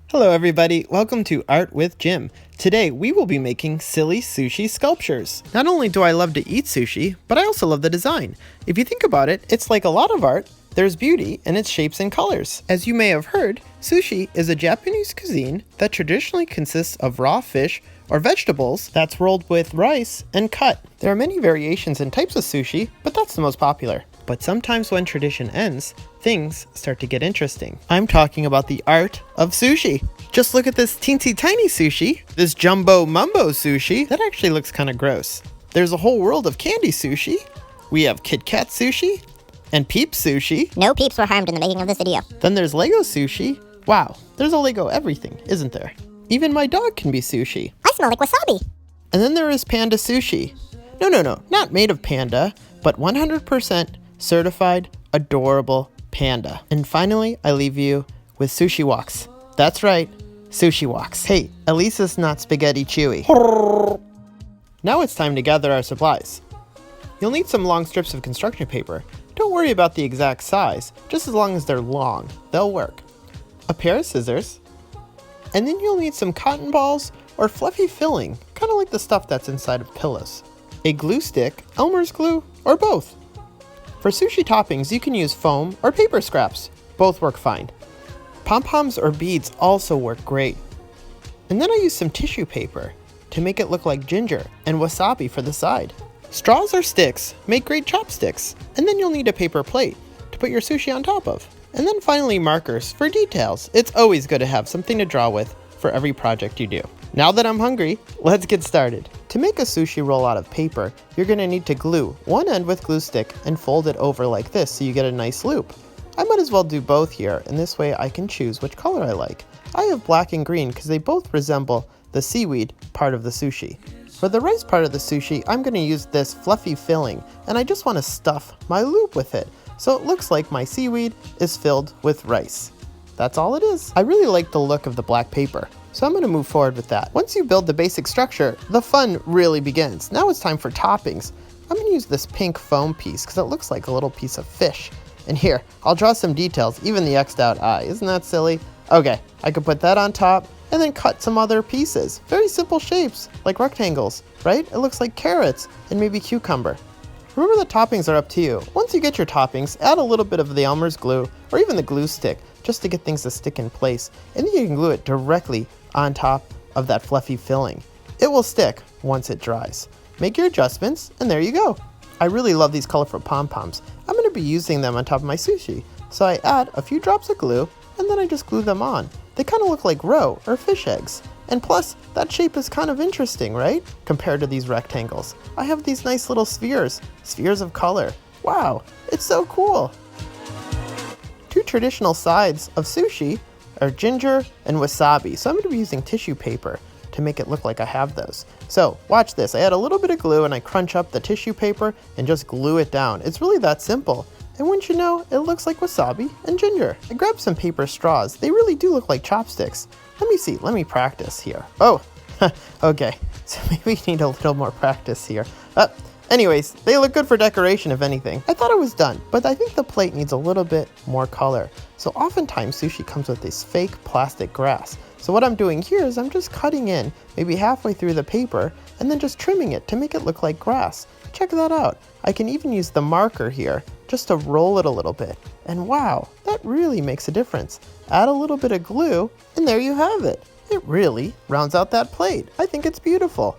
Hello everybody, welcome to Art with Jim. Today we will be making silly sushi sculptures. Not only do I love to eat sushi, but I also love the design. If you think about it, it's like a lot of art, there's beauty in its shapes and colors. As you may have heard, sushi is a Japanese cuisine that traditionally consists of raw fish or vegetables that's rolled with rice and cut. There are many variations and types of sushi, but that's the most popular. But sometimes when tradition ends, things start to get interesting. I'm talking about the art of sushi. Just look at this teensy tiny sushi, this jumbo mumbo sushi. That actually looks kind of gross. There's a whole world of candy sushi. We have Kit Kat sushi and Peep sushi. No peeps were harmed in the making of this video. Then there's Lego sushi. Wow, there's a Lego everything, isn't there? Even my dog can be sushi. I smell like wasabi. And then there is panda sushi. No, not made of panda, but 100% certified adorable panda. And finally, I leave you with sushi walks. That's right, sushi walks. Hey, at least it's not spaghetti chewy. Now it's time to gather our supplies. You'll need some long strips of construction paper. Don't worry about the exact size, just as long as they're long, they'll work. A pair of scissors, and then you'll need some cotton balls or fluffy filling, kind of like the stuff that's inside of pillows. A glue stick, Elmer's glue, or both. For sushi toppings, you can use foam or paper scraps. Both work fine. Pom-poms or beads also work great. And then I use some tissue paper to make it look like ginger and wasabi for the side. Straws or sticks make great chopsticks. And then you'll need a paper plate to put your sushi on top of. And then finally markers for details. It's always good to have something to draw with for every project you do. Now that I'm hungry, let's get started. To make a sushi roll out of paper, you're gonna need to glue one end with glue stick and fold it over like this so you get a nice loop. I might as well do both here, and this way I can choose which color I like. I have black and green because they both resemble the seaweed part of the sushi. For the rice part of the sushi, I'm gonna use this fluffy filling, and I just wanna stuff my loop with it, so it looks like my seaweed is filled with rice. That's all it is. I really like the look of the black paper, so I'm going to move forward with that. Once you build the basic structure, the fun really begins. Now it's time for toppings. I'm going to use this pink foam piece because it looks like a little piece of fish. And here, I'll draw some details, even the X'd out eye. Isn't that silly? Okay, I could put that on top and then cut some other pieces. Very simple shapes, like rectangles, right? It looks like carrots and maybe cucumber. Remember, the toppings are up to you. Once you get your toppings, add a little bit of the Elmer's glue or even the glue stick just to get things to stick in place. And then you can glue it directly on top of that fluffy filling. It will stick once it dries. Make your adjustments and there you go. I really love these colorful pom-poms. I'm going to be using them on top of my sushi. So I add a few drops of glue and then I just glue them on. They kind of look like roe or fish eggs. And plus, that shape is kind of interesting, right? Compared to these rectangles. I have these nice little spheres of color. Wow, it's so cool. Two traditional sides of sushi are ginger and wasabi. So I'm going to be using tissue paper to make it look like I have those. So watch this. I add a little bit of glue and I crunch up the tissue paper and just glue it down. It's really that simple. And wouldn't you know, it looks like wasabi and ginger. I grabbed some paper straws. They really do look like chopsticks. Let me see, let me practice here. Oh, okay, so maybe we need a little more practice here. Anyways, they look good for decoration if anything. I thought it was done, but I think the plate needs a little bit more color. So oftentimes sushi comes with this fake plastic grass. So what I'm doing here is I'm just cutting in maybe halfway through the paper and then just trimming it to make it look like grass. Check that out. I can even use the marker here just to roll it a little bit. And wow, that really makes a difference. Add a little bit of glue and there you have it. It really rounds out that plate. I think it's beautiful.